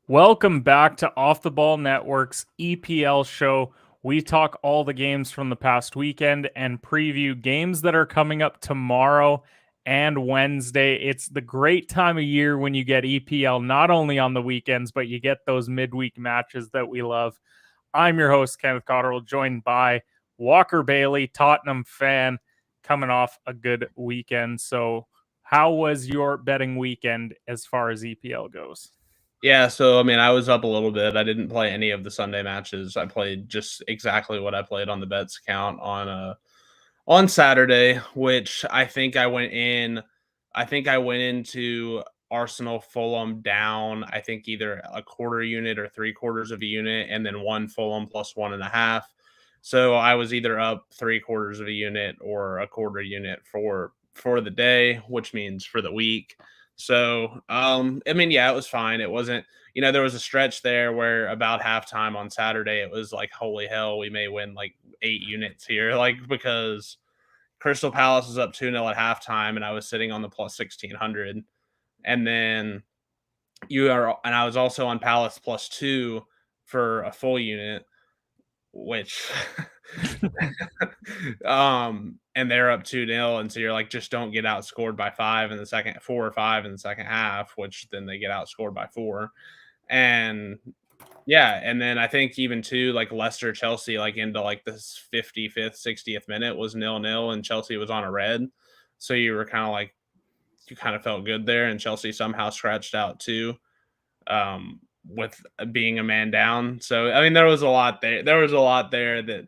Welcome back to Off the Ball Network's EPL show. We talk all the games from the past weekend and preview games that are coming up tomorrow and Wednesday. It's the great time of year when you get EPL not only on the weekends, but you get those midweek matches that we love. I'm your host, Kenneth Cotterill, joined by Walker Bailey, Tottenham fan, coming off a good weekend. So, how was your betting weekend as far as EPL goes? Yeah, so I mean, I was up a little bit. I didn't play any of the Sunday matches. I played just exactly what I played on the bets account on Saturday, which I think I went into Arsenal Fulham down, I think either a quarter unit or three quarters of a unit, and then one Fulham plus 1.5. So I was either up three quarters of a unit or a quarter unit for the day, which means for the week. So I mean, yeah, it was fine. It wasn't, there was a stretch there where about halftime on Saturday, it was like, holy hell, we may win like 8 units here. Like, because Crystal Palace was up 2-0 at halftime, and I was sitting on the plus 1600. And then and I was also on Palace plus 2 for a full unit, which and they're up 2-0, and so you're like, just don't get outscored by 5 in the second, 4 or 5 in the second half, which then they get outscored by 4. And yeah, and then I think even too, like Leicester Chelsea, like into like this 55th, 60th minute was 0-0, and Chelsea was on a red. So you kind of felt good there, and Chelsea somehow scratched out too. With being a man down. So I mean, there was a lot there. There was a lot there that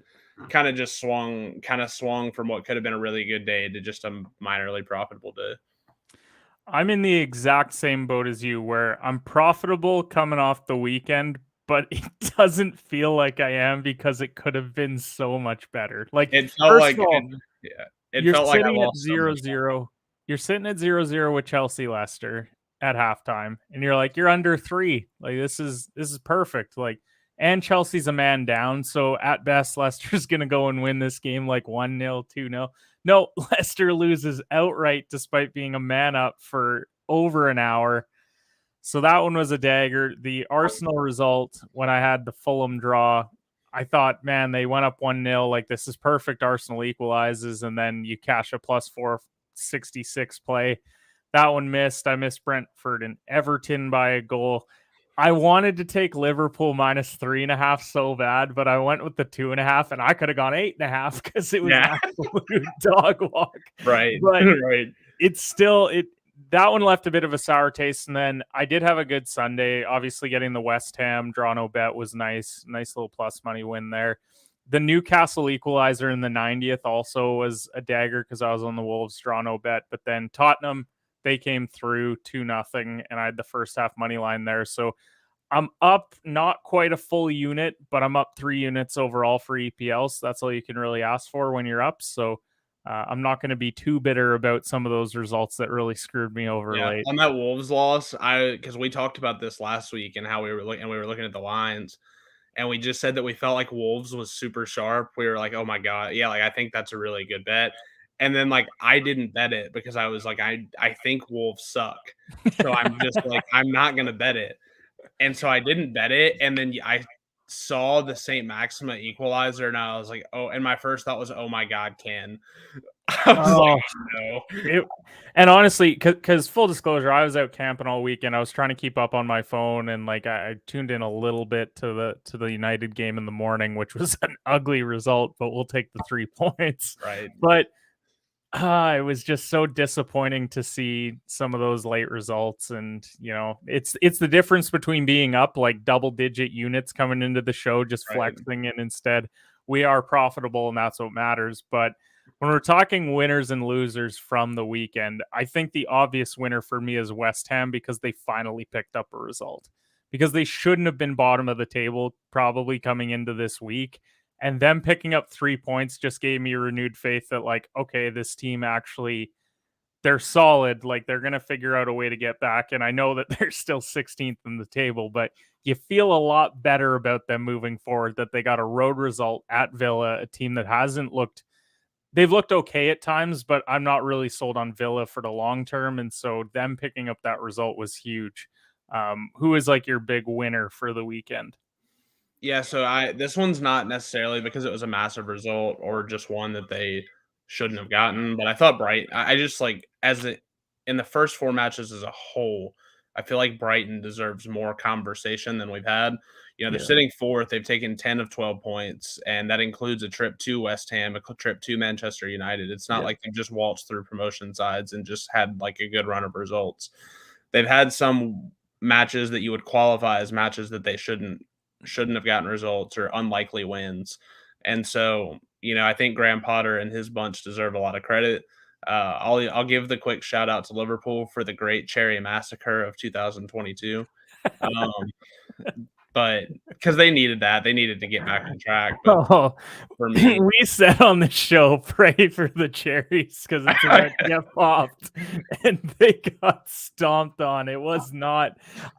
kind of swung from what could have been a really good day to just a minorly profitable day. I'm in the exact same boat as you where I'm profitable coming off the weekend, but it doesn't feel like I am because it could have been so much better. Like, It felt first like of all, it you're felt like I sitting at lost so much 0-0. You're sitting at 0-0 with Chelsea Leicester at halftime, and you're like, you're under 3. Like, this is perfect. Like, and Chelsea's a man down, so at best Leicester's going to go and win this game like 1-0, 2-0. No, Leicester loses outright despite being a man up for over an hour. So that one was a dagger. The Arsenal result, when I had the Fulham draw, I thought, man, they went up 1-0. Like, this is perfect. Arsenal equalizes, and then you cash a plus 466 play. That one missed. I missed Brentford and Everton by a goal. I wanted to take Liverpool minus 3.5 so bad, but I went with the 2.5, and I could have gone 8.5 because it was an absolute dog walk. Right. But right. it's still that one left a bit of a sour taste. And then I did have a good Sunday. Obviously, getting the West Ham draw no bet was nice. Nice little plus money win there. The Newcastle equalizer in the 90th also was a dagger because I was on the Wolves draw no bet. But then Tottenham, they came through 2-0, and I had the first half money line there. So I'm up not quite a full unit, but I'm up 3 units overall for EPL. So that's all you can really ask for when you're up. So I'm not going to be too bitter about some of those results that really screwed me over late. On that Wolves loss, because we talked about this last week and how we were looking at the lines, and we just said that we felt like Wolves was super sharp. We were like, oh my god, yeah, like I think that's a really good bet. And then like I didn't bet it because I was like, I think Wolves suck, so I'm just like, I'm not gonna bet it. And so I didn't bet it, and then I saw the St. Maxima equalizer, and I was like, oh, and my first thought was, oh my god, Ken. I was like, no. And honestly, because full disclosure, I was out camping all weekend. I was trying to keep up on my phone, and like I tuned in a little bit to the United game in the morning, which was an ugly result, but we'll take the 3 points. Right. But it was just so disappointing to see some of those late results. And it's the difference between being up like double-digit units coming into the show, just flexing, and instead we are profitable, and that's what matters. But when we're talking winners and losers from the weekend, I think the obvious winner for me is West Ham because they finally picked up a result. Because they shouldn't have been bottom of the table probably coming into this week. And them picking up 3 points just gave me renewed faith that, like, okay, this team actually, they're solid. Like, they're going to figure out a way to get back. And I know that they're still 16th in the table, but you feel a lot better about them moving forward, that they got a road result at Villa, a team that hasn't looked, they've looked okay at times, but I'm not really sold on Villa for the long term. And so them picking up that result was huge. Who is like your big winner for the weekend? Yeah, so this one's not necessarily because it was a massive result or just one that they shouldn't have gotten, but I thought I just like in the first 4 matches as a whole, I feel like Brighton deserves more conversation than we've had. You know, they're Yeah, sitting 4th, they've taken 10 of 12 points, and that includes a trip to West Ham, trip to Manchester United. It's not yeah, like they've just waltzed through promotion sides and just had like a good run of results. They've had some matches that you would qualify as matches that they shouldn't have gotten results or unlikely wins. And so, you know, I think Graham Potter and his bunch deserve a lot of credit. I'll give the quick shout out to Liverpool for the Great Cherry Massacre of 2022. Um, but because they needed that, they needed to get back on track. But Oh, for me, we said on the show, pray for the cherries because it's about to get popped, and they got stomped on. It was not.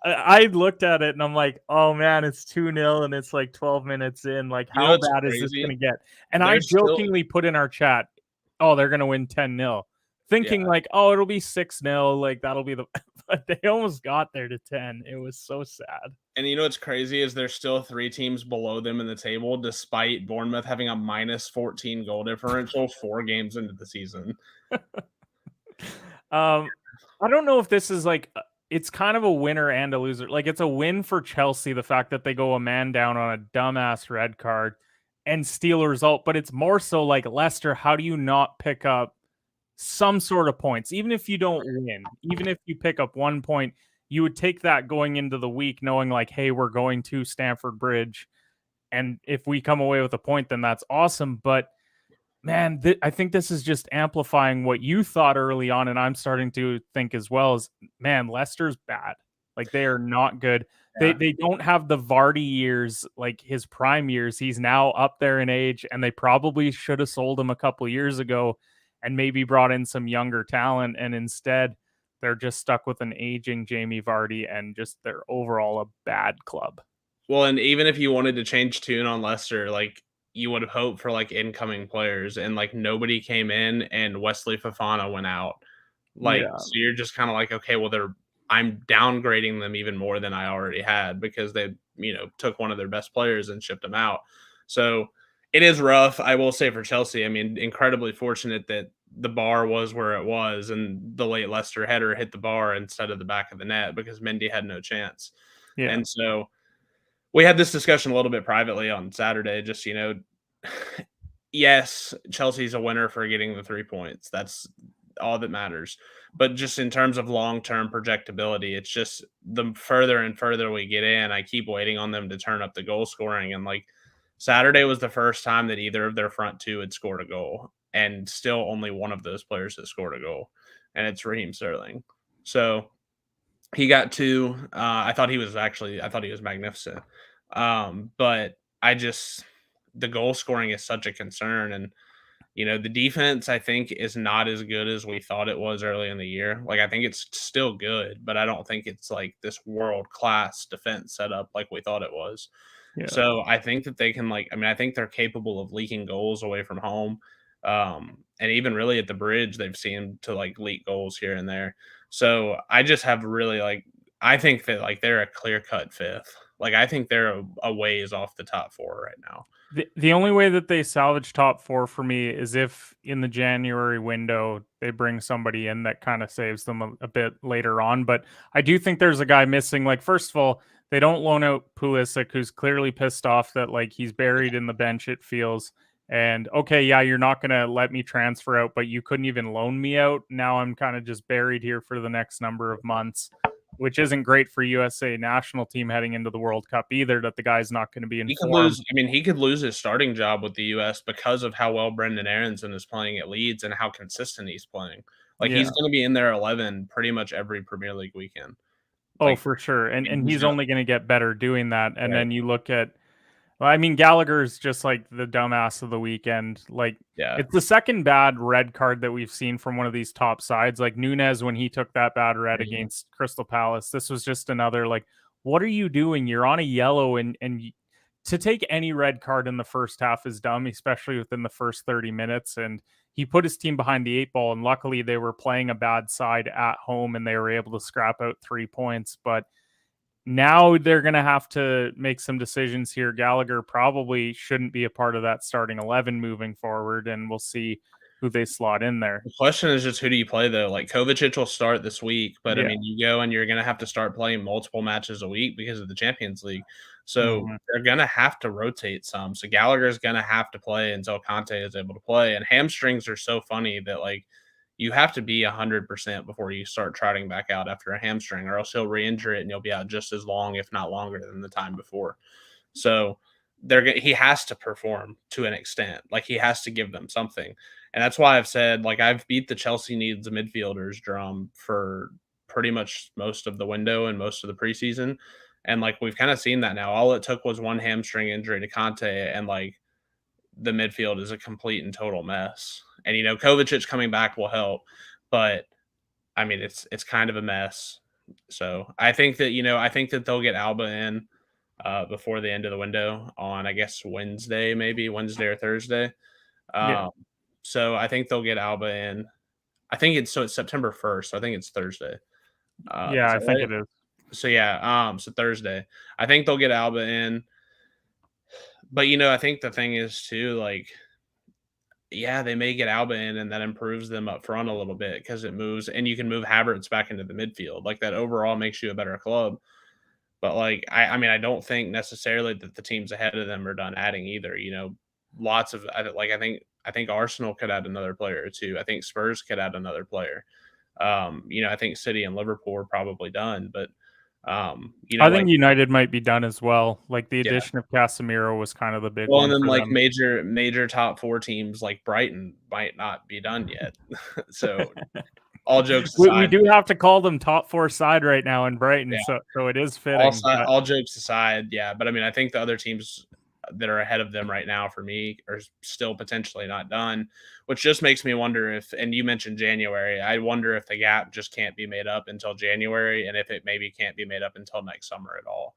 I looked at it and I'm like, oh man, it's 2-0 and it's like 12 minutes in. Like, you know, how it's bad is this crazy. going to get? And I They're still, jokingly put in our chat, oh, they're going to win 10-0, yeah. thinking like, oh, it'll be 6-0. Like, that'll be the. But they almost got there to 10. It was so sad. And you know what's crazy is there's still 3 teams below them in the table, despite Bournemouth having a minus 14 goal differential 4 games into the season. Um, I don't know if this is like it's kind of a winner and a loser. Like it's a win for Chelsea, the fact that they go a man down on a dumbass red card and steal a result, but it's more so like Leicester, how do you not pick up some sort of points? Even if you don't win, even if you pick up 1 point, you would take that going into the week, knowing like, hey, we're going to Stamford Bridge. And if we come away with a point, then that's awesome. But man, I think this is just amplifying what you thought early on, and I'm starting to think as well is, man, Leicester's bad. Like they are not good. They Yeah. they don't have the Vardy years, like his prime years. He's now up there in age, and they probably should have sold him a couple years ago, and maybe brought in some younger talent. And instead, they're just stuck with an aging Jamie Vardy, and just they're overall a bad club. Well, and even if you wanted to change tune on Leicester, like, you would hope for, like, incoming players, and, like, nobody came in, and Wesley Fofana went out. Like, Yeah, so you're just kinda like, "Okay, well, I'm downgrading them even more than I already had because they, you know, took one of their best players and shipped him out." So, it is rough, I will say for Chelsea, I mean, incredibly fortunate that the bar was where it was and the late Leicester header hit the bar instead of the back of the net because Mendy had no chance. yeah, And so we had this discussion a little bit privately on Saturday. Just, you know, yes, Chelsea's a winner for getting the 3 points. That's all that matters. But just in terms of long term projectability, it's just the further and further we get in, I keep waiting on them to turn up the goal scoring. And like Saturday was the first time that either of their front two had scored a goal, and still only one of those players has scored a goal, and it's Raheem Sterling. So he got 2. I thought he was magnificent. But I just the goal scoring is such a concern, and you know, the defense I think is not as good as we thought it was early in the year. Like I think it's still good, but I don't think it's like this world class defense setup like we thought it was. yeah. So I think that they can I think they're capable of leaking goals away from home. And even really at the bridge, they've seemed to like leak goals here and there. So I just have really I think that like they're a clear cut fifth. Like I think they're a ways off the top four right now. The only way that they salvage top four for me is if in the January window they bring somebody in that kind of saves them a bit later on. But I do think there's a guy missing. Like, first of all, they don't loan out Pulisic, who's clearly pissed off that like he's buried in the bench, it feels. And okay, yeah, you're not gonna let me transfer out, but you couldn't even loan me out. Now I'm kind of just buried here for the next number of months, which isn't great for USA national team heading into the World Cup either, that the guy's not going to be in He could form. lose. I mean, he could lose his starting job with the U.S. because of how well Brendan Aronson is playing at Leeds and how consistent he's playing. Like he's Yeah. going to be in there 11 pretty much every Premier League weekend. Oh, Like for sure. I mean, And he's he's got only going to get better doing that. And right. then you look at, well, I mean, Gallagher's just like the dumbass of the weekend. Like, Yeah, it's the second bad red card that we've seen from one of these top sides. Like Nunez, when he took that bad red mhm. against Crystal Palace, this was just another, like, what are you doing? You're on a yellow, to take any red card in the first half is dumb, especially within the first 30 minutes. And he put his team behind the 8 ball. And luckily, they were playing a bad side at home and they were able to scrap out 3 points. But Now they're going to have to make some decisions here. Gallagher probably shouldn't be a part of that starting 11 moving forward, and we'll see who they slot in there. The question is just who do you play though? Like Kovacic will start this week, but I Yeah. mean, you go and you're going to have to start playing multiple matches a week because of the Champions League. So Mhm. they're going to have to rotate some. So Gallagher is going to have to play until Conte is able to play. And hamstrings are so funny that like you have to be 100% before you start trotting back out after a hamstring, or else he'll re-injure it and you'll be out just as long, if not longer, than the time before. So he has to perform to an extent. Like he has to give them something. And that's why I've said, like, I've beat the Chelsea needs midfielders drum for pretty much most of the window and most of the preseason. And like we've kind of seen that now. All it took was one hamstring injury to Conte, and like the midfield is a complete and total mess. And Kovacic coming back will help, but I mean it's kind of a mess. So I think that they'll get Alba in before the end of the window on, I guess, Wednesday, maybe Wednesday or Thursday. Yeah. Um, so I think they'll get Alba in. I think it's September 1st. So I think it's Thursday. Yeah, Is I that think right? it is. So yeah, so Thursday. I think they'll get Alba in. But I think the thing is too, like, yeah, they may get Alba in and that improves them up front a little bit because it moves and you can move Havertz back into the midfield. Like that overall makes you a better club. But like I mean, I don't think necessarily that the teams ahead of them are done adding either. Lots of I think Arsenal could add another player or two. I think Spurs could add another player. I think City and Liverpool are probably done, but I like think United might be done as well. Like the yeah. addition of Casemiro was kind of the big Well, and one then for like them. major top four teams like Brighton might not be done yet. So all jokes We aside, do have to call them top four side right now in Brighton, yeah. so it is fitting. But All jokes aside, yeah. But I mean, I think the other teams that are ahead of them right now for me are still potentially not done, which just makes me wonder if. And you mentioned January. I wonder if the gap just can't be made up until January, and if it maybe can't be made up until next summer at all.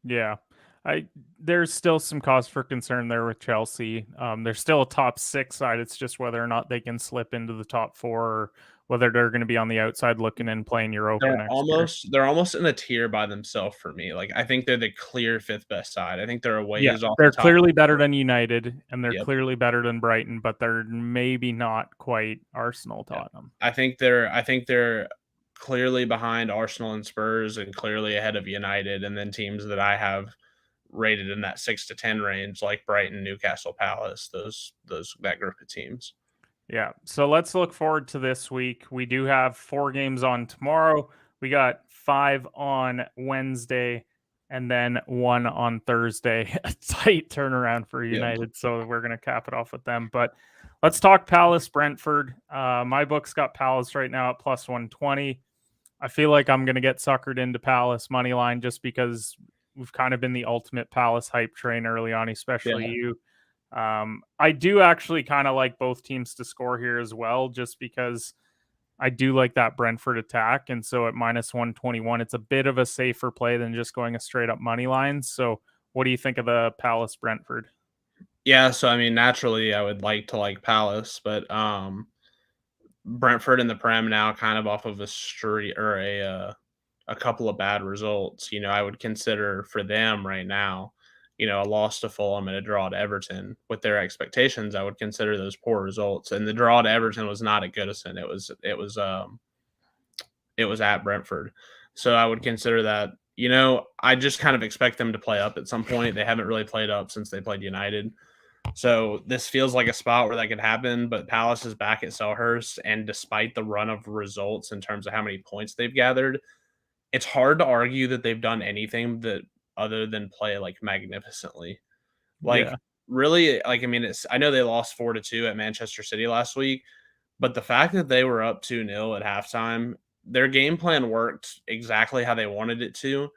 yeah, I there's still some cause for concern there with Chelsea. They're still a top six side. It's just whether or not they can slip into the top four, or whether they're going to be on the outside looking in playing Europa next year. They're almost in a tier by themselves for me. Like I think they're the clear fifth best side. I think they're a Yeah, ways off the they're top clearly better four. than United, and they're Yep. clearly better than Brighton, but they're maybe not quite Arsenal, Yeah. Tottenham. I think they're clearly behind Arsenal and Spurs and clearly ahead of United, and then teams that I have rated in that 6 to 10 range, like Brighton, Newcastle, Palace, that group of teams. Yeah. So let's look forward to this week. We do have 4 games on tomorrow. We got 5 on Wednesday and then 1 on Thursday. A tight turnaround for Yep. United. So we're going to cap it off with them. But let's talk Palace Brentford. My book's got Palace right now at plus 120. I feel like I'm going to get suckered into Palace money line just because we've kind of been the ultimate Palace hype train early on, especially Yeah. you. I do actually kind of like both teams to score here as well, just because I do like that Brentford attack. And so at minus 121, it's a bit of a safer play than just going a straight up money line. So what do you think of the Palace Brentford? Yeah, so I mean, naturally, I would like to like Palace, but Brentford in the Prem now, kind of off of a street or a couple of bad results. I would consider for them right now, a loss to Fulham and a draw to Everton. With their expectations, I would consider those poor results. And the draw to Everton was not at Goodison. It was at Brentford. So I would consider that. I just kind of expect them to play up at some point. They haven't really played up since they played United. So this feels like a spot where that could happen, but Palace is back at Selhurst, and despite the run of results in terms of how many points they've gathered, it's hard to argue that they've done anything that other than play like magnificently. Like Yeah. really, like I mean, I know they lost 4-2 at Manchester City last week, but the fact that they were up 2-0 at halftime, their game plan worked exactly how they wanted it to.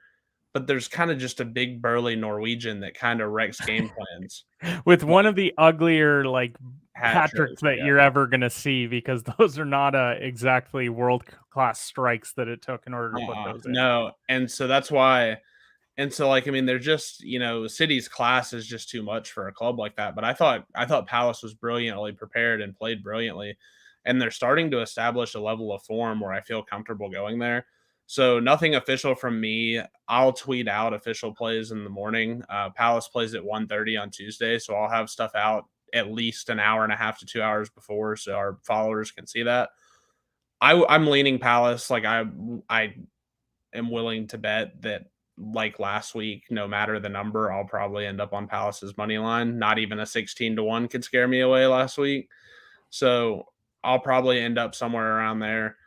But there's kind of just a big burly Norwegian that kind of wrecks game plans. With one of the uglier like Hat hat trick, tricks that yeah. you're ever going to see, because those are not exactly world class strikes that it took in order to put those in. No, and so that's why. And so, like, I mean, they're just, City's class is just too much for a club like that. But I thought Palace was brilliantly prepared and played brilliantly, and they're starting to establish a level of form where I feel comfortable going there. So nothing official from me. I'll tweet out official plays in the morning. Palace plays at 1:30 on Tuesday, so I'll have stuff out at least an hour and a half to 2 hours before, so our followers can see that. I'm leaning Palace. Like I am willing to bet that, like last week, no matter the number, I'll probably end up on Palace's money line. Not even a 16-1 could scare me away last week. So I'll probably end up somewhere around there.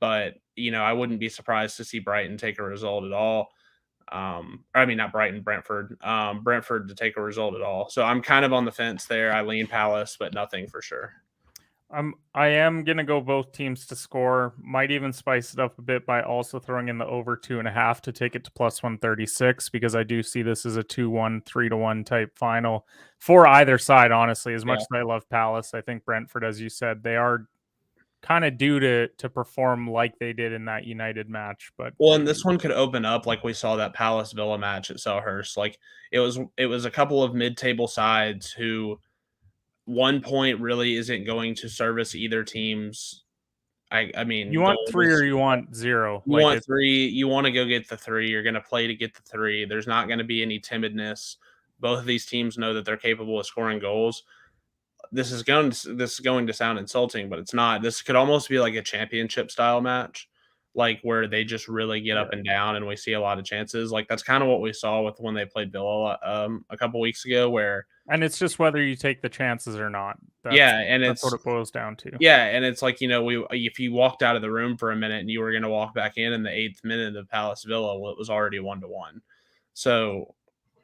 But I wouldn't be surprised to see Brighton take a result at all. I mean, not Brighton, Brentford. Brentford to take a result at all. So I'm kind of on the fence there. I lean Palace, but nothing for sure. I am gonna go both teams to score. Might even spice it up a bit by also throwing in the over 2.5 to take it to plus 136, because I do see this as a 2-1, 3-1 type final for either side. Honestly, as much Yeah. as I love Palace, I think Brentford, as you said, they are kind of due to perform like they did in that United match. But Well, and this one could open up like we saw that Palace Villa match at Selhurst. Like it was a couple of mid-table sides who 1 point really isn't going to service either team's I mean you want 3 or goals. you want 0? You Like want it. 3, you wanna go get the 3, you're gonna play to get the 3. There's not gonna be any timidness. Both of these teams know that they're capable of scoring goals. This is going to sound insulting, but it's not. This could almost be like a championship style match, like where they just really get up Right. and down and we see a lot of chances. Like that's kind of what we saw with when they played Villa a couple weeks ago where And it's just whether you take the chances or not. That's yeah, and that's what it's it boils down to. yeah, and it's like, we if you walked out of the room for a minute and you were gonna walk back in the 8th minute of Palace Villa, well, it was already 1-1. So,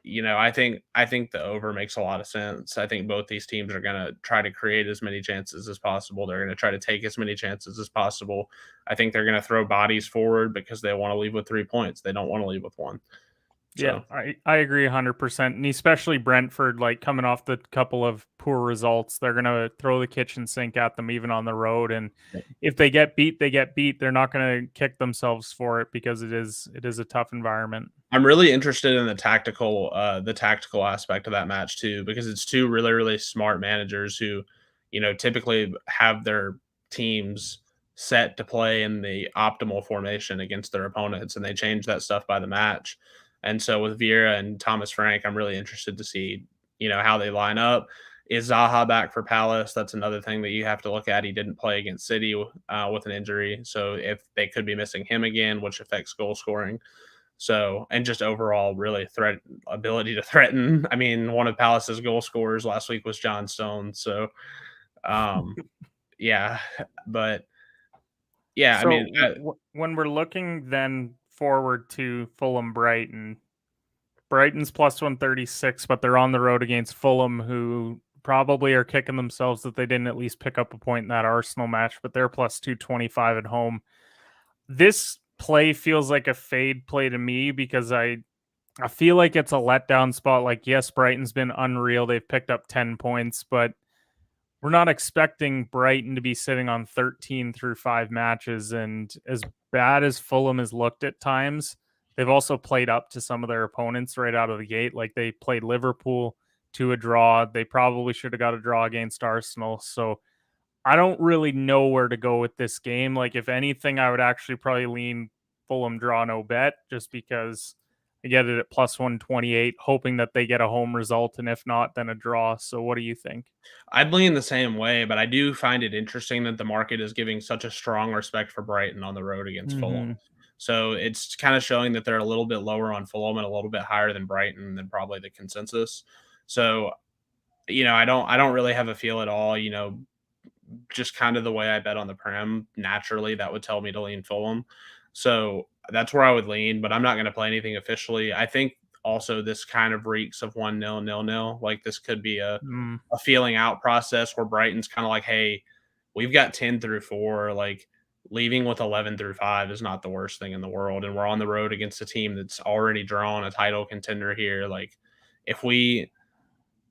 I think the over makes a lot of sense. I think both these teams are gonna try to create as many chances as possible. They're gonna try to take as many chances as possible. I think they're gonna throw bodies forward because they wanna leave with 3 points. They don't wanna leave with 1. Yeah, So I agree 100%. And especially Brentford, like coming off the couple of poor results, they're going to throw the kitchen sink at them even on the road. And if they get beat, they get beat. They're not going to kick themselves for it, because it is a tough environment. I'm really interested in the tactical aspect of that match too, because it's two really, really smart managers who, typically have their teams set to play in the optimal formation against their opponents, and they change that stuff by the match. And so with Vieira and Thomas Frank, I'm really interested to see, how they line up. Is Zaha back for Palace? That's another thing that you have to look at. He didn't play against City with an injury, so if they could be missing him again, which affects goal scoring. So, and just overall, really ability to threaten. I mean, one of Palace's goal scorers last week was John Stones. So, um, yeah, but yeah, I So mean, when we're looking then forward to Fulham Brighton, Brighton's plus 136, but they're on the road against Fulham, who probably are kicking themselves that they didn't at least pick up a point in that Arsenal match, but they're plus 225 at home. This play feels like a fade play to me, because I feel like it's a letdown spot. Like, yes, Brighton's been unreal. They've picked up 10 points, but we're not expecting Brighton to be sitting on 13 through 5 matches. And as bad as Fulham has looked at times, they've also played up to some of their opponents right out of the gate. Like, they played Liverpool to a draw. They probably should have got a draw against Arsenal. So I don't really know where to go with this game. Like, if anything, I would actually probably lean Fulham draw no bet, just because I get it at plus 128, hoping that they get a home result. And if not, then a draw. So what do you think? I'd lean the same way, but I do find it interesting that the market is giving such a strong respect for Brighton on the road against Fulham. Hmm. So it's kind of showing that they're a little bit lower on Fulham and a little bit higher than Brighton than probably the consensus. So, I don't really have a feel at all, just kind of the way I bet on the Prem, naturally that would tell me to lean Fulham. So that's where I would lean, but I'm not going to play anything officially. I think also this kind of reeks of 1-0 nil-nil. Like this could be Mm, a feeling out process where Brighton's kind of like, hey, we've got 10 through 4. Like leaving with 11 through 5 is not the worst thing in the world. And we're on the road against a team that's already drawn a title contender here. Like if we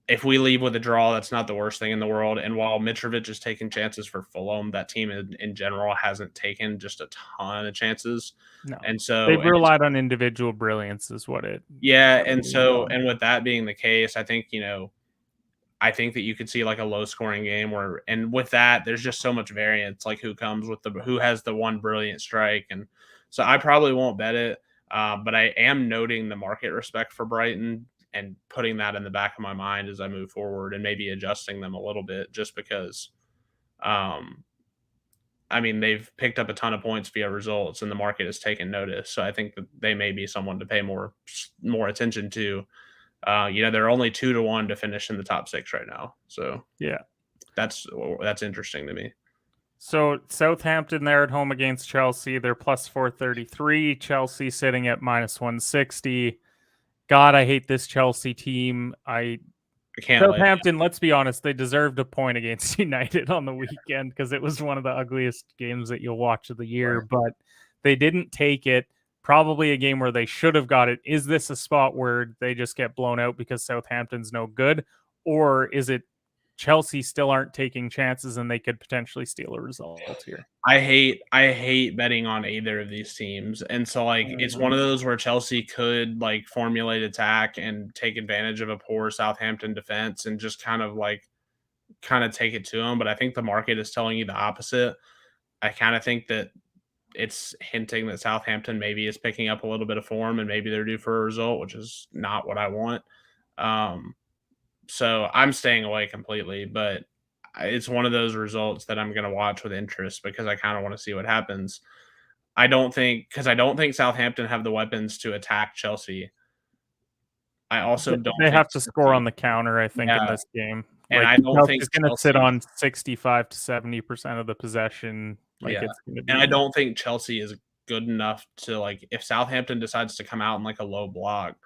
if we leave with a draw, that's not the worst thing in the world. And while Mitrovic is taking chances for Fulham, that team in general hasn't taken just a ton of chances. no, And so, they've and it's, relied on individual brilliance, is what it yeah. comes And so, down. and with that being the case, I think that you could see like a low scoring game where, and with that, there's just so much variance, like who has the one brilliant strike. And So I probably won't bet it, but I am noting the market respect for Brighton and putting that in the back of my mind as I move forward and maybe adjusting them a little bit just because um, I mean, they've picked up a ton of points via results, and the market has taken notice. So I think that they may be someone to pay more attention to. They're only 2-1 to finish in the top 6 right now. So Yeah. That's interesting to me. So Southampton, they're at home against Chelsea. They're plus 433. Chelsea sitting at minus 160. God, I hate this Chelsea team. I can't lay Southampton, let's be honest, they deserved a point against United on the weekend because it was one of the ugliest games that you'll watch of the year, right. but they didn't take it. Probably a game where they should have got it. Is this a spot where they just get blown out because Southampton's no good? Or is it Chelsea still aren't taking chances and they could potentially steal a result here? I hate betting on either of these teams. And so it's one Mhm. of those where Chelsea could formulate attack and take advantage of a poor Southampton defense and just kind of take it to them. But I think the market is telling you the opposite. I kind of think that it's hinting that Southampton maybe is picking up a little bit of form and maybe they're due for a result, which is not what I want. Um, so I'm staying away completely, but it's one of those results that I'm going to watch with interest because I kind of want to see what happens. I don't think Southampton have the weapons to attack Chelsea. I also don't They think have to score Chelsea, on the counter, I think, in yeah, this game. and Like I don't think Chelsea's going to sit Chelsea, on 65 to 70% of the possession. Like yeah, it's going to and I be don't think Chelsea is good enough to if Southampton decides to come out in a low block.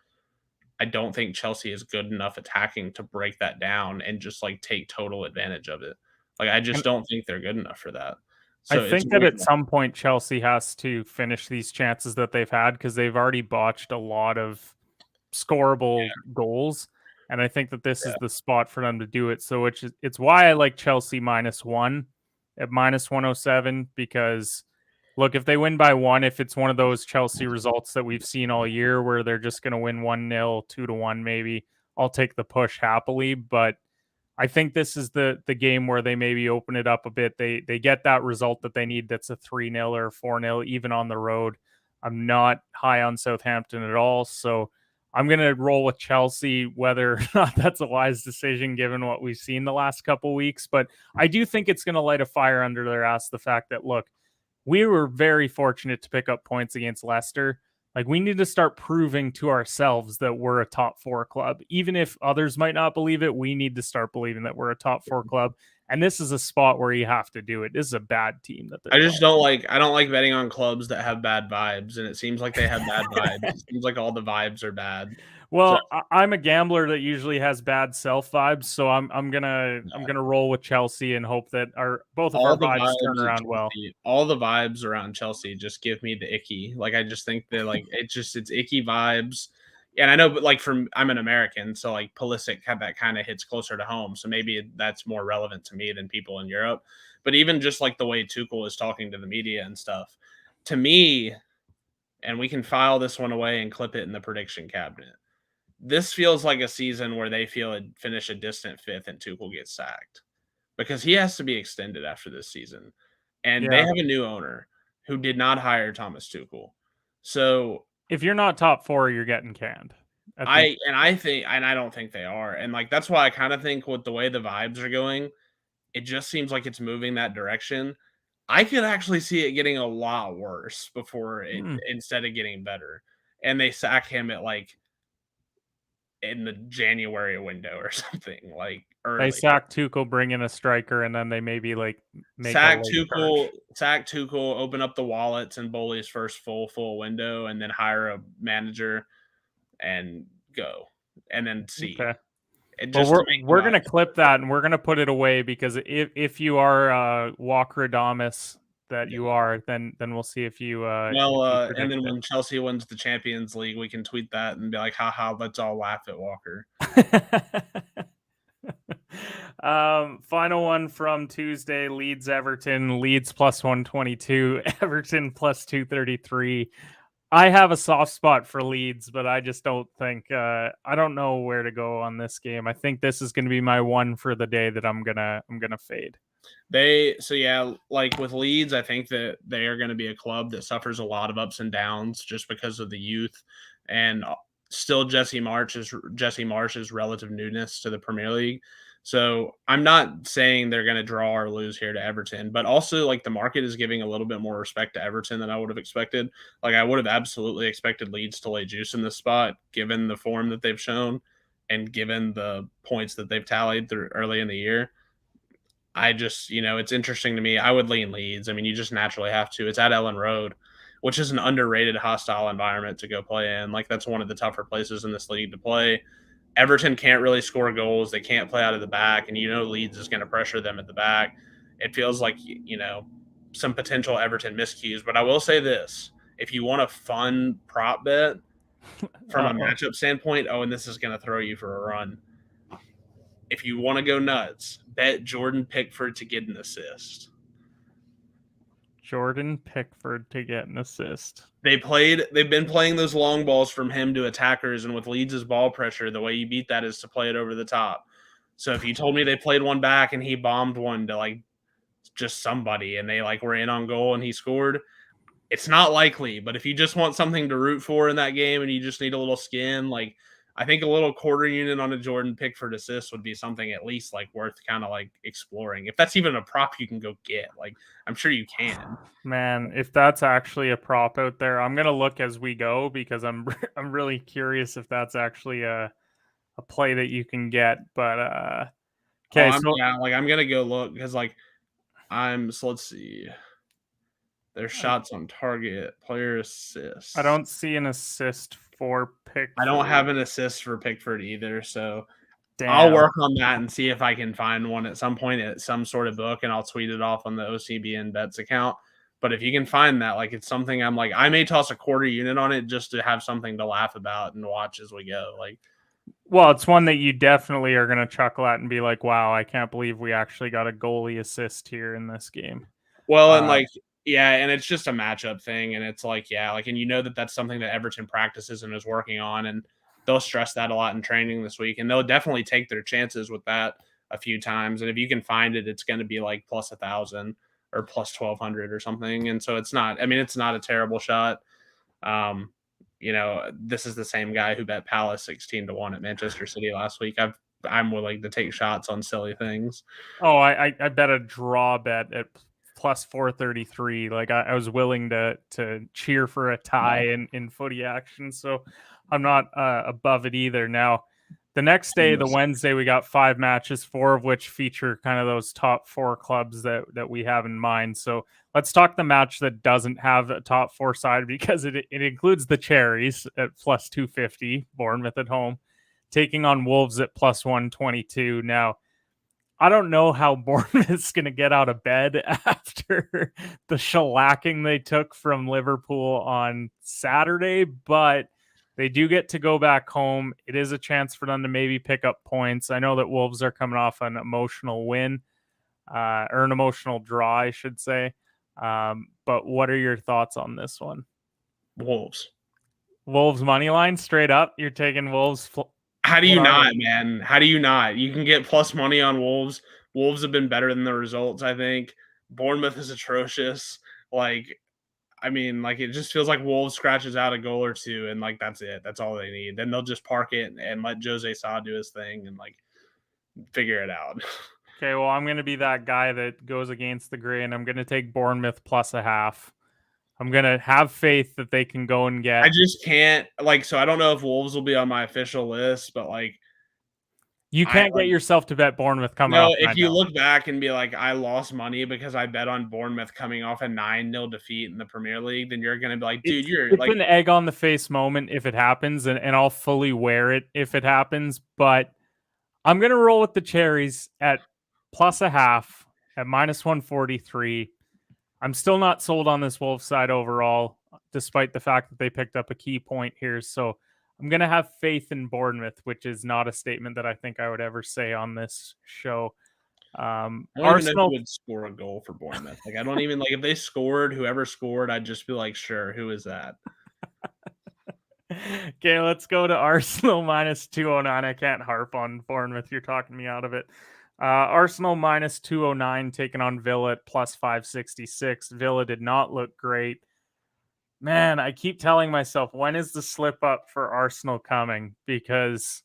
I don't think Chelsea is good enough attacking to break that down and just take total advantage of it. I just and don't think they're good enough for that. I So it's think that weird. at some point Chelsea has to finish these chances that they've had because they've already botched a lot of scoreable goals. And I think that this is Yeah. the spot for them to do it. So it's why I like Chelsea -1 at minus 107 because look, if they win by one, if it's one of those Chelsea results that we've seen all year where they're just going to win 1-0, 2-1 maybe, I'll take the push happily, but I think this is the game where they maybe open it up a bit. They get that result that they need that's a 3-0 or 4-0 even on the road. I'm not high on Southampton at all, so I'm going to roll with Chelsea whether or not that's a wise decision given what we've seen the last couple weeks, but I do think it's going to light a fire under their ass the fact that look, we were very fortunate to pick up points against Leicester. Like we need to start proving to ourselves that we're a top 4 club. Even if others might not believe it, we need to start believing that we're a top 4 club. And this is a spot where you have to do it. This is a bad team that they're playing. I don't like betting on clubs that have bad vibes, and it seems like they have bad vibes. It seems like all the vibes are bad. So Well, I'm a gambler that usually has bad self vibes, so I'm gonna roll with Chelsea and hope that our both of our vibes turn around well. All the vibes around Chelsea just give me the icky. I just think that it's icky vibes. And I know, but I'm an American, so Pulisic had that kind of hits closer to home. So maybe that's more relevant to me than people in Europe. But even just the way Tuchel is talking to the media and stuff, to me, and we can file this one away and clip it in the prediction cabinet. This feels like a season where they feel it finish a distant fifth and Tuchel gets sacked because he has to be extended after this season. And they Yeah. have a new owner who did not hire Thomas Tuchel. So If you're not top 4, you're getting canned at this. I don't think they are. And that's why I kind of think with the way the vibes are going, it just seems like it's moving that direction. I could actually see it getting a lot worse before it Hmm. instead of getting better. And they sack him at in the January window or something They early. sack Tuchel, bring in a striker, and then they maybe make a late purge. Sack Tuchel, open up the wallets and Bowley's first full window, and then hire a manager and go, and then see. Okay. And Well, just to make we're gonna clip that and we're gonna put it away because if you are Walker Adamus that you are, then we'll see if you and predict then it. when Chelsea wins the Champions League, we can tweet that and be like, haha, let's all laugh at Walker. Final one from Tuesday: Leeds Everton. Leeds plus 122, Everton plus 233. I have a soft spot for Leeds, but I just don't think I don't know where to go on this game. I think this is going to be my one for the day that I'm gonna fade. Like with Leeds, I think that they are going to be a club that suffers a lot of ups and downs just because of the youth and still Jesse Marsh's relative newness to the Premier League. So I'm not saying they're going to draw or lose here to Everton, but also like the market is giving a little bit more respect to Everton than I would have expected. Like I would have absolutely expected Leeds to lay juice in this spot, given the form that they've shown and given the points that they've tallied through early in the year. I just, it's interesting to me. I would lean Leeds. I mean, you just naturally have to. It's at Ellen Road, which is an underrated hostile environment to go play in. Like that's one of the tougher places in this league to play. Everton can't really score goals. They can't play out of the back, and Leeds is going to pressure them at the back. It feels like some potential Everton miscues. But I will say this: if you want a fun prop bet from a matchup standpoint, and this is going to throw you for a run. If you want to go nuts, bet Jordan Pickford to get an assist. Jordan Pickford to get an assist. They've been playing those long balls from him to attackers, and with Leeds' ball pressure, the way you beat that is to play it over the top. So if you told me they played one back and he bombed one to like just somebody and they like were in on goal and he scored, it's not likely. But if you just want something to root for in that game and you just need a little skin, like I think a little quarter unit on a Jordan Pickford assist would be something at least like worth kind of like exploring. If that's even a prop you can go get, like I'm sure you can. Man, if that's actually a prop out there, I'm gonna look as we go because I'm I'm really curious if that's actually a play that you can get. But okay, I'm gonna go look because so let's see. There's shots on target, player assists. I don't see an assist for Pickford. I don't have an assist for Pickford either, so Damn. I'll work on that and see if I can find one at some point at some sort of book, and I'll tweet it off on the OCBN Bets account. But if you can find that, like it's something I'm like, I may toss a quarter unit on it just to have something to laugh about and watch as we go. Like, well, it's one that you definitely are going to chuckle at and be like, wow, I can't believe we actually got a goalie assist here in this game. Well, and and it's just a matchup thing. And it's like, and that's something that Everton practices and is working on. And they'll stress that a lot in training this week. And they'll definitely take their chances with that a few times. And if you can find it, it's going to be like plus 1,000 or plus 1,200 or something. And so it's not a terrible shot. This is the same guy who bet Palace 16-1 at Manchester City last week. I'm willing to take shots on silly things. Oh, I bet a draw bet at plus 433. Like I was willing to cheer for a tie in footy action. So I'm not above it either. Now, the next day, the Wednesday, we got 5 matches, 4 of which feature kind of those top 4 clubs that we have in mind. So let's talk the match that doesn't have a top 4 side because it includes the Cherries at plus 250, Bournemouth at home, taking on Wolves at plus 122. Now, I don't know how Bournemouth's going to get out of bed after the shellacking they took from Liverpool on Saturday, but they do get to go back home. It is a chance for them to maybe pick up points. I know that Wolves are coming off an emotional win, or an emotional draw, I should say. But what are your thoughts on this one? Wolves money line straight up. You're taking Wolves. How do you not, man? How do you not? You can get plus money on Wolves. Wolves have been better than the results, I think. Bournemouth is atrocious. It just feels like Wolves scratches out a goal or two, and that's it. That's all they need. Then they'll just park it and let Jose Sa do his thing and figure it out. Okay, well, I'm going to be that guy that goes against the grain. I'm going to take Bournemouth plus a half. I'm going to have faith that they can go and get. I just can't so I don't know if Wolves will be on my official list, but you can't get yourself to bet Bournemouth coming off. No, if you look back and be like, I lost money because I bet on Bournemouth coming off a 9-0 defeat in the Premier League, then you're going to be like, dude, it's an egg on the face moment if it happens, and I'll fully wear it if it happens. But I'm going to roll with the Cherries at plus a half at minus 143. I'm still not sold on this Wolves side overall, despite the fact that they picked up a key point here. So I'm going to have faith in Bournemouth, which is not a statement that I think I would ever say on this show. I don't even know who would score a goal for Bournemouth. I don't even if they scored, whoever scored, I'd just be like, sure, who is that? Okay, let's go to Arsenal minus 209. I can't harp on Bournemouth. You're talking me out of it. Arsenal minus 209 taking on Villa at plus 566. Villa did not look great. Man, I keep telling myself, when is the slip up for Arsenal coming? Because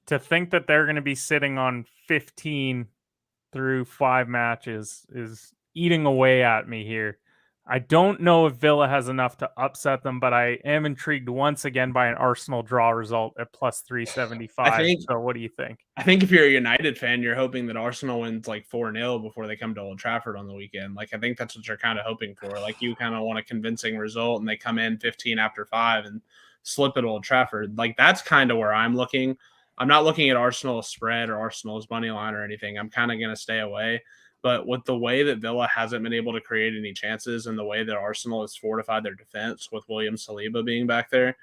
to think that they're going to be sitting on 15 through 5 matches is eating away at me here. I don't know if Villa has enough to upset them, but I am intrigued once again by an Arsenal draw result at plus I 375. think So what do you think? I think if you're a United fan, you're hoping that Arsenal wins like 4-0 before they come to Old Trafford on the weekend. Like I think that's what you're kind of hoping for. Like you kind of want a convincing result and they come in 15 after 5 and slip at Old Trafford. Like that's kind of where I'm looking. I'm not looking at Arsenal's spread or Arsenal's money line or anything. I'm kind of going to stay away. But with the way that Villa hasn't been able to create any chances and the way that Arsenal has fortified their defense with William Saliba being back there,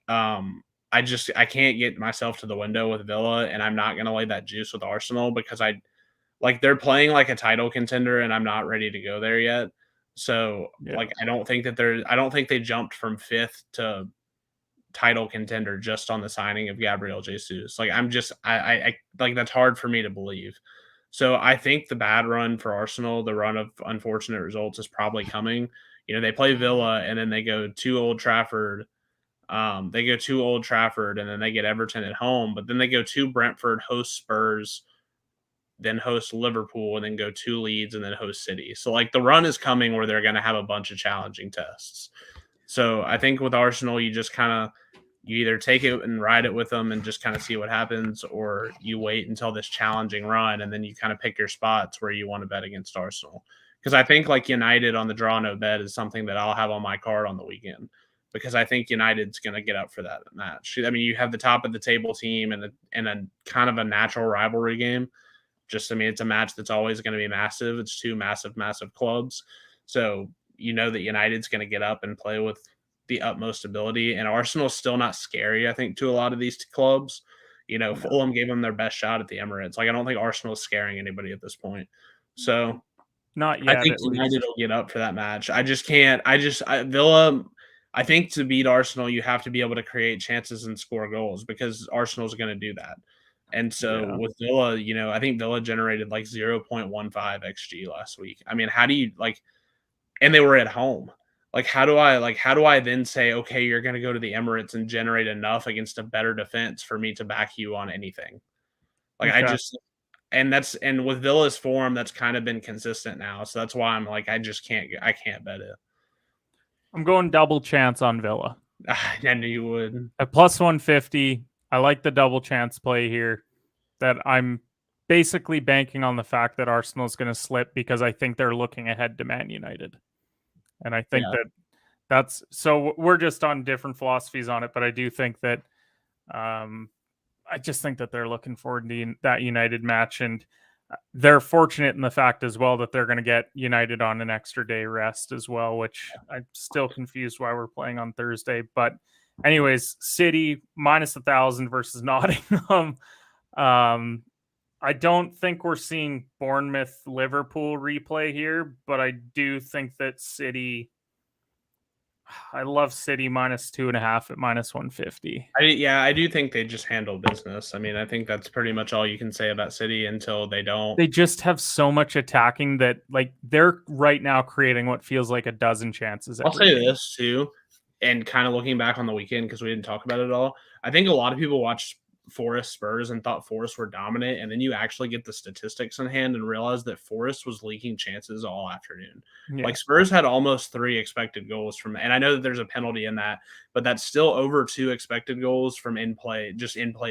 I can't get myself to the window with Villa, and I'm not gonna lay that juice with Arsenal because they're playing like a title contender, and I'm not ready to go there yet. So Yeah. I don't think they jumped from fifth to title contender just on the signing of Gabriel Jesus. Like I like that's hard for me to believe. So I think the bad run for Arsenal, the run of unfortunate results is probably coming. You know, they play Villa and then they go to Old Trafford and then they get Everton at home, but then they go to Brentford, host Spurs, then host Liverpool, and then go to Leeds and then host City. So like the run is coming where they're going to have a bunch of challenging tests. So I think with Arsenal, you just kind of you either take it and ride it with them and just kind of see what happens, or you wait until this challenging run and then you kind of pick your spots where you want to bet against Arsenal. Because I think like United on the draw no bet is something that I'll have on my card on the weekend because I think United's going to get up for that match. I mean, you have the top of the table team and a kind of a natural rivalry game. I mean, it's a match that's always going to be massive. It's two massive, massive clubs. So you know that United's going to get up and play with the utmost ability. And Arsenal's still not scary, I think, to a lot of these clubs. You know, Fulham gave them their best shot at the Emirates. Like, I don't think Arsenal's scaring anybody at this point. So not I yet. think United will get up for that match. I just can't. Villa. I think to beat Arsenal, you have to be able to create chances and score goals because Arsenal's going to do that. And so with Villa, you know, I think Villa generated like 0.15 xG last week. I mean, how do you like? And they were at home. Like, how do I then say, okay, you're going to go to the Emirates and generate enough against a better defense for me to back you on anything? Like, Okay. and with Villa's form, that's kind of been consistent now. So that's why I'm like, I can't bet it. I'm going double chance on Villa. I knew you would. At plus 150, I like the double chance play here. That I'm basically banking on the fact that Arsenal is going to slip because I think they're looking ahead to Man United. And I think that's so we're just on different philosophies on it, but I do think that I just think that they're looking forward to that United match, and they're fortunate in the fact as well that they're going to get United on an extra day rest as well, which I'm still confused why we're playing on Thursday. But anyways, City minus 1,000 versus Nottingham. I don't think we're seeing Bournemouth Liverpool replay here, but I do think that City. I love City minus 2.5 at minus 150. I do think they just handle business. I mean, I think that's pretty much all you can say about City until they don't. They just have so much attacking that, like, they're right now creating what feels like a dozen chances. I'll say this too, and kind of looking back on the weekend because we didn't talk about it at all. I think a lot of people watched Forest Spurs and thought Forest were dominant, and then you actually get the statistics in hand and realize that Forest was leaking chances all afternoon. Yeah. Like Spurs had almost 3 expected goals from, and I know that there's a penalty in that, but that's still over 2 expected goals from in play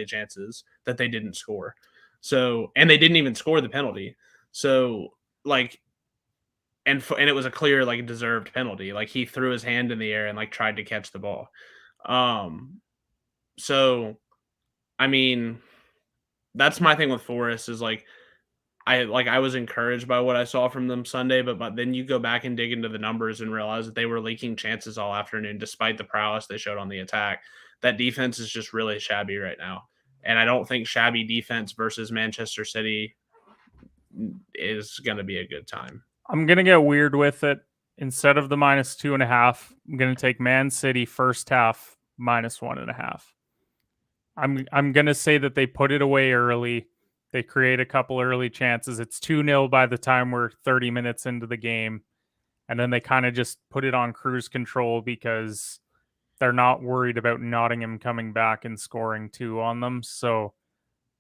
chances that they didn't score. So, and they didn't even score the penalty. So, like, and it was a clear, like, deserved penalty. Like, he threw his hand in the air and like tried to catch the ball. So I mean, that's my thing with Forest is like I was encouraged by what I saw from them Sunday, but then you go back and dig into the numbers and realize that they were leaking chances all afternoon despite the prowess they showed on the attack. That defense is just really shabby right now. And I don't think shabby defense versus Manchester City is going to be a good time. I'm going to get weird with it. Instead of the minus 2.5, I'm going to take Man City first half minus 1.5. I'm going to say that they put it away early. They create a couple early chances. It's 2-0 by the time we're 30 minutes into the game. And then they kind of just put it on cruise control because they're not worried about Nottingham coming back and scoring two on them. So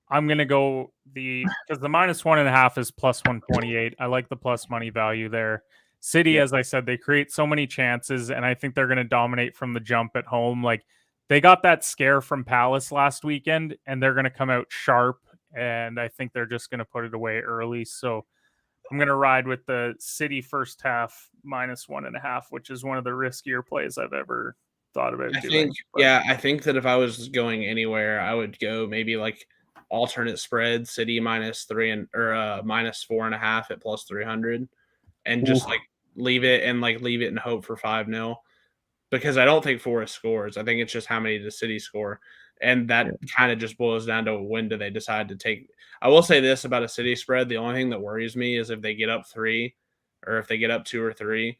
I'm going to go because the -1.5 is +128. I like the plus money value there. City, Yeah. as I said, they create so many chances, and I think they're going to dominate from the jump at home. Like they got that scare from Palace last weekend, and they're going to come out sharp. And I think they're just going to put it away early. So I'm going to ride with the City first half -1.5, which is one of the riskier plays I've ever thought about doing. But I think that if I was going anywhere, I would go maybe like alternate spread, City -3 or -4.5 at +300, and just oof, like leave it and hope for 5-0 because I don't think Forest scores. I think it's just how many does City score, and yeah. that kind of just boils down to when do they decide to take. I will say this about a City spread: the only thing that worries me is if they get up three, or if they get up two or three,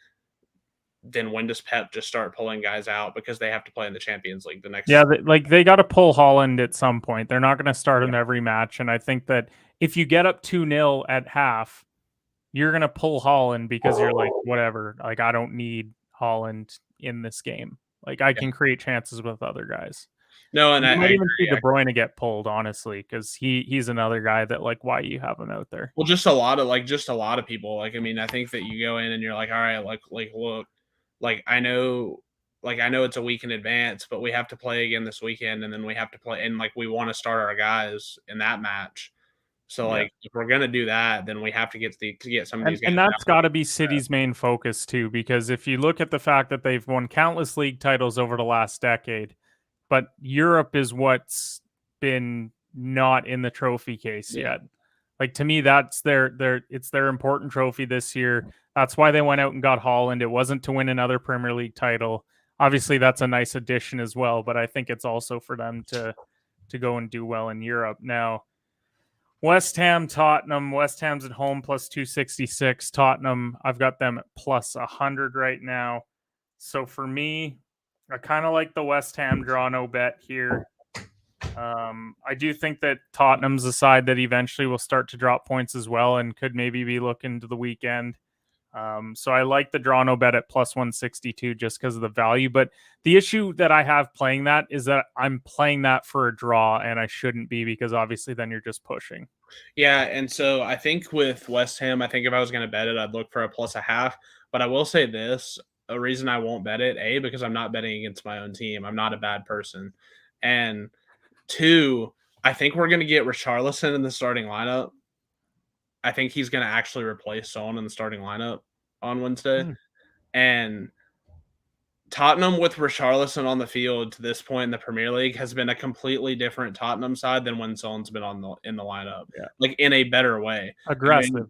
then when does Pep just start pulling guys out because they have to play in the Champions League the Yeah, next? they got to pull Holland at some point. They're not going to start Yeah, him every match, and I think that if you get up 2-0 at half, you're going to pull Holland because you're like, whatever. Like I don't need Holland in this game. Like I yeah. can create chances with other guys. No, and You I might even see agree. De Bruyne get pulled, honestly, because he's another guy that like why you have him out there. Well, just a lot of people. Like, I mean, I think that you go in and you're like, all right, look, like I know it's a week in advance, but we have to play again this weekend, and then we have to play, and like we want to start our guys in that match. So Yeah. like, if we're gonna do that, then we have to get some of these guys And that's out. got to be City's main focus too, because if you look at the fact that they've won countless league titles over the last decade, but Europe is what's been not in the trophy case Yeah, yet. Like to me, that's their important trophy this year. That's why they went out and got Holland. It wasn't to win another Premier League title. Obviously, that's a nice addition as well, but I think it's also for them to go and do well in Europe. Now, West Ham, Tottenham. West Ham's at home +266. Tottenham, I've got them at +100 right now. So for me, I kind of like the West Ham draw no bet here. I do think that Tottenham's a side that eventually will start to drop points as well and could maybe be looking to the weekend. So I like the draw no bet at +162 just because of the value. But the issue that I have playing that is that I'm playing that for a draw and I shouldn't be because obviously then you're just pushing. yeah, and so I think with West Ham, I think if I was gonna bet it, I'd look for a plus a half. But I will say this: a reason I won't bet it, A, because I'm not betting against my own team. I'm not a bad person, and two, I think we're gonna get Richarlison in the starting lineup. I think he's gonna actually replace Son in the starting lineup on Wednesday. Hmm. And Tottenham with Richarlison on the field to this point in the Premier League has been a completely different Tottenham side than when Son's been on the in the lineup, Yeah. like in a better way. I mean, Aggressive.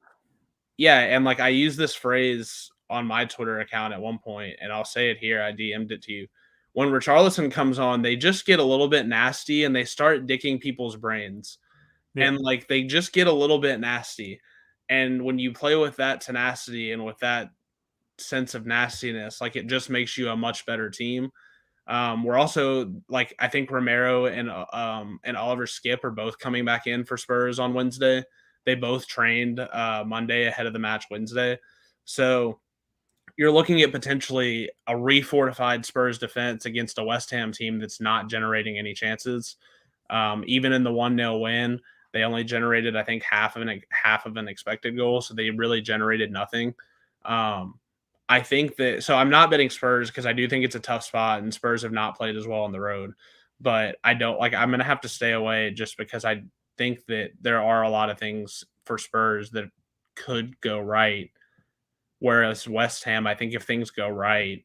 yeah, and like I use this phrase on my Twitter account at one point, and I'll say it here. I DM'd it to you. When Richarlison comes on, they just get a little bit nasty and they start dicking people's brains. Yeah. And like they just get a little bit nasty. And when you play with that tenacity and with that sense of nastiness, like it just makes you a much better team. We're also like I think Romero and Oliver Skip are both coming back in for Spurs on Wednesday. They both trained Monday ahead of the match Wednesday, so you're looking at potentially a refortified Spurs defense against a West Ham team that's not generating any chances. Even in the 1-0 win, they only generated I think half of an expected goal, so they really generated nothing. Um, I think that so I'm not betting Spurs because I do think it's a tough spot and Spurs have not played as well on the road. But I don't like I'm gonna have to stay away just because I think that there are a lot of things for Spurs that could go right. Whereas West Ham, I think if things go right,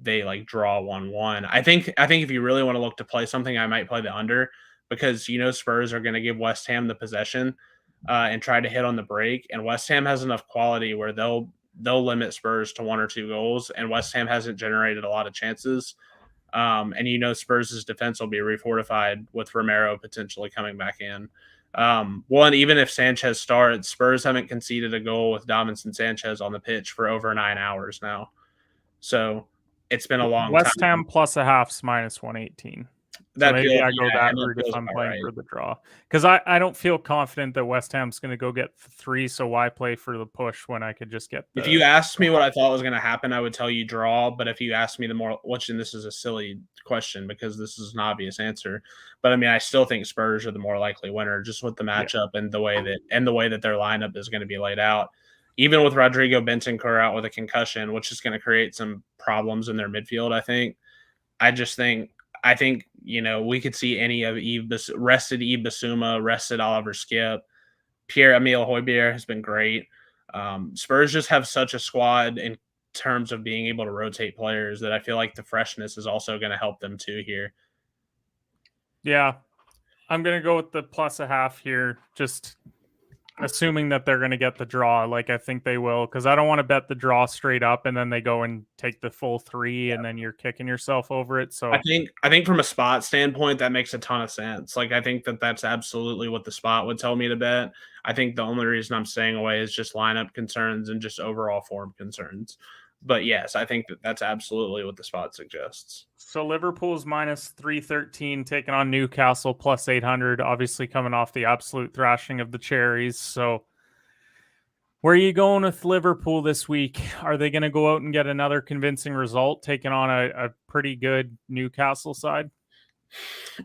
they like draw 1-1. I think if you really want to look to play something, I might play the under because Spurs are going to give West Ham the possession and try to hit on the break, and West Ham has enough quality where they'll limit Spurs to one or two goals, and West Ham hasn't generated a lot of chances. And Spurs' defense will be refortified with Romero potentially coming back in. One, even if Sanchez starts, Spurs haven't conceded a goal with Davinson Sanchez on the pitch for over 9 hours now. So it's been a long time. West Ham plus a half's -118. So maybe I go that route if I'm playing for the draw. Because I don't feel confident that West Ham's going to go get 3, so why play for the push when I could just get If you asked me what I thought was going to happen, I would tell you draw. But if you asked me and this is a silly question because this is an obvious answer. But I mean, I still think Spurs are the more likely winner just with the matchup and the way that their lineup is going to be laid out. Even with Rodrigo Bentancur out with a concussion, which is going to create some problems in their midfield, I think. I think we could see any of rested Yves Bissouma, rested Oliver Skip, Pierre-Emile Højbjerg has been great. Spurs just have such a squad in terms of being able to rotate players that I feel like the freshness is also going to help them too here. Yeah, I'm going to go with the +0.5 here, just assuming that they're going to get the draw. Like I think they will, because I don't want to bet the draw straight up and then they go and take the full 3 and then you're kicking yourself over it. So I think from a spot standpoint, that makes a ton of sense. Like I think that's absolutely what the spot would tell me to bet. I think the only reason I'm staying away is just lineup concerns and just overall form concerns. But yes, I think that's absolutely what the spot suggests. So Liverpool's -313 taking on Newcastle +800, obviously coming off the absolute thrashing of the Cherries. So where are you going with Liverpool this week? Are they going to go out and get another convincing result, taking on a pretty good Newcastle side?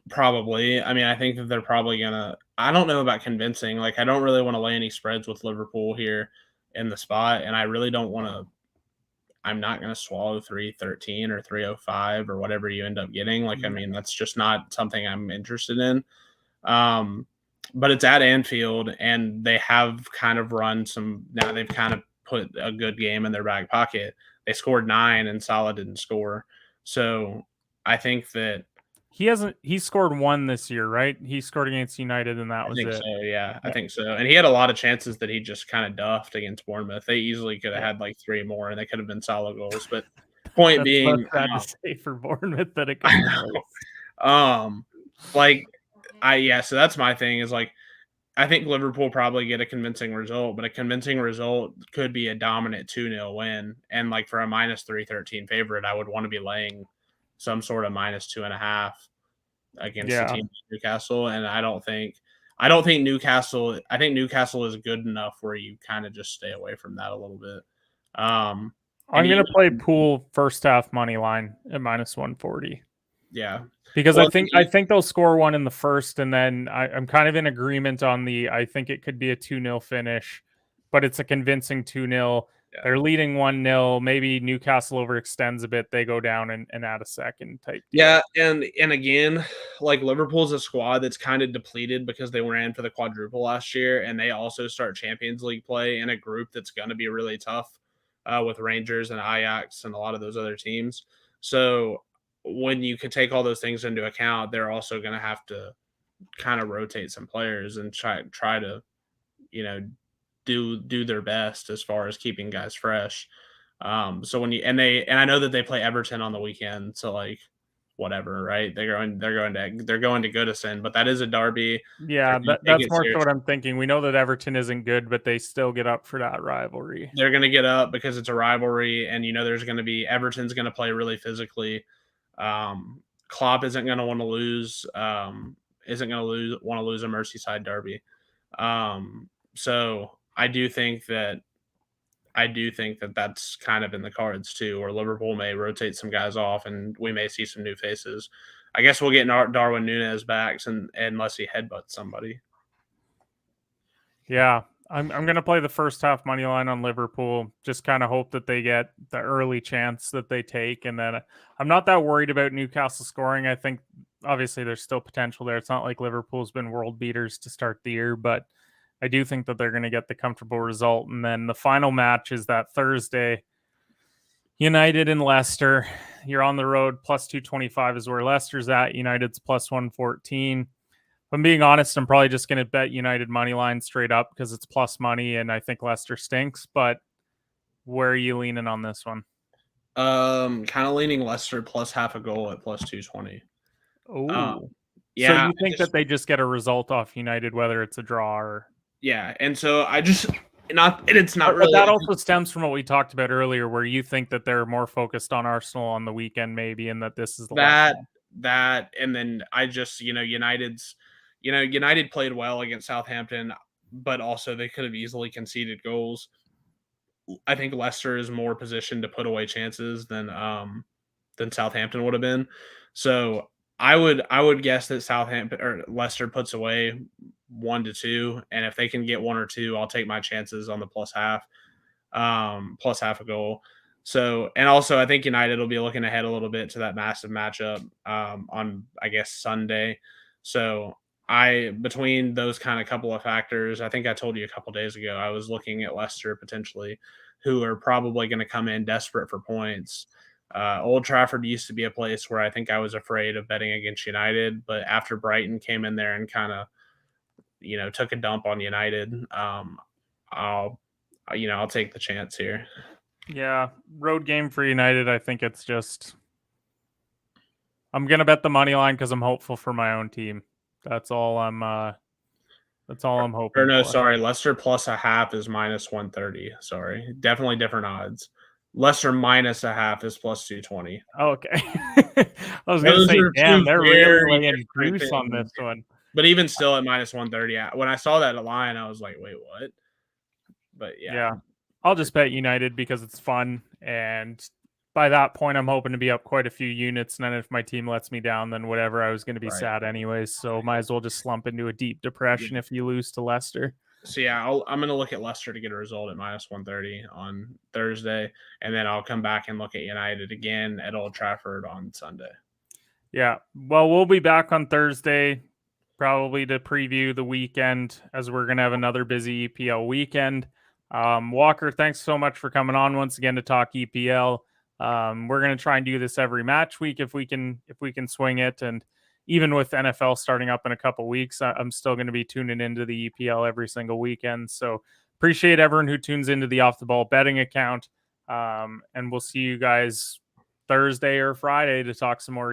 Probably. I mean, I think that they're probably going to – I don't know about convincing. Like, I don't really want to lay any spreads with Liverpool here in the spot, and I really don't want to – I'm not going to swallow 313 or 305 or whatever you end up getting. Like, I mean, that's just not something I'm interested in. But it's at Anfield, and they have kind of run some – now they've kind of put a good game in their back pocket. They scored 9, and Salah didn't score. So I think that – he scored 1 this year, right? He scored against United, and that was it. So, yeah, I think so. And he had a lot of chances that he just kind of duffed against Bournemouth. They easily could have had like 3 more, and they could have been solid goals. But point being, sad to say for Bournemouth that it could so that's my thing is like, I think Liverpool probably get a convincing result, but a convincing result could be a dominant 2-0 win. And like for a -313 favorite, I would want to be laying some sort of -2.5 against the team like Newcastle. And I don't think Newcastle. I think Newcastle is good enough where you kind of just stay away from that a little bit. I'm going to play Pool first half money line at -140. Yeah, because I think they'll score 1 in the first, and then I'm kind of in agreement on I think it could be a 2-0 finish, but it's a convincing 2-0. Yeah. They're leading 1-0. Maybe Newcastle overextends a bit. They go down and add a second type deal. Yeah, and again, like Liverpool's a squad that's kind of depleted because they ran for the quadruple last year, and they also start Champions League play in a group that's going to be really tough with Rangers and Ajax and a lot of those other teams. So when you can take all those things into account, they're also going to have to kind of rotate some players and try to, do their best as far as keeping guys fresh. So when I know that they play Everton on the weekend, so like whatever, right? They're going to Goodison, but that is a derby. Yeah, that's more so what I'm thinking. We know that Everton isn't good, but they still get up for that rivalry. They're going to get up because it's a rivalry, and there's going to be Everton's going to play really physically. Klopp isn't going to want to lose. Want to lose a Merseyside derby. So I do think that that's kind of in the cards too, or Liverpool may rotate some guys off, and we may see some new faces. I guess we'll get Darwin Núñez back, unless he headbutts somebody. Yeah, I'm going to play the first half money line on Liverpool. Just kind of hope that they get the early chance that they take, and then I'm not that worried about Newcastle scoring. I think obviously there's still potential there. It's not like Liverpool's been world beaters to start the year, but I do think that they're going to get the comfortable result. And then the final match is that Thursday, United and Leicester. You're on the road, +225 is where Leicester's at. United's +114. If I'm being honest, I'm probably just going to bet United money line straight up because it's plus money, and I think Leicester stinks. But where are you leaning on this one? Kind of leaning Leicester plus half a goal at +220. Oh, yeah. So you think that they just get a result off United, whether it's a draw or? Yeah, and so it's not really. But that also stems from what we talked about earlier, where you think that they're more focused on Arsenal on the weekend, maybe, and that this is the that, and then I just, United played well against Southampton, but also they could have easily conceded goals. I think Leicester is more positioned to put away chances than Southampton would have been. So I would guess that Southampton or Leicester puts away 1 to 2, and if they can get 1 or 2, I'll take my chances on the plus half a goal. So, and also I think United will be looking ahead a little bit to that massive matchup on, I guess, Sunday. So between those kind of couple of factors, I think I told you a couple days ago, I was looking at Leicester potentially, who are probably going to come in desperate for points. Old Trafford used to be a place where I think I was afraid of betting against United, but after Brighton came in there and kind of, took a dump on United, I'll I'll take the chance here. Yeah, road game for United. I think it's just I'm gonna bet the money line because I'm hopeful for my own team. That's all I'm. That's all I'm Or hoping no, for. sorry, Leicester plus a half is minus 130. Sorry, definitely different odds. Leicester minus a half is plus 220. Okay, I was gonna Those say, are damn, two they're really very laying different juice on things. this one. But even still at minus 130, when I saw that line, I was like, wait, what? But yeah, Yeah, I'll just bet United because it's fun, and by that point, I'm hoping to be up quite a few units. And then if my team lets me down, then whatever, I was going to be right. sad anyways. So might as well just slump into a deep depression Yeah. if you lose to Leicester. So yeah, I'm gonna look at Leicester to get a result at minus 130 on Thursday, and then I'll come back and look at United again at Old Trafford on Sunday. Yeah, well, we'll be back on Thursday, probably to preview the weekend, as we're going to have another busy EPL weekend. Walker, thanks so much for coming on once again to talk EPL. We're going to try and do this every match week if we can swing it, and even with NFL starting up in a couple weeks, I'm still going to be tuning into the EPL every single weekend. So appreciate everyone who tunes into the Off the Ball betting account, and we'll see you guys Thursday or Friday to talk some more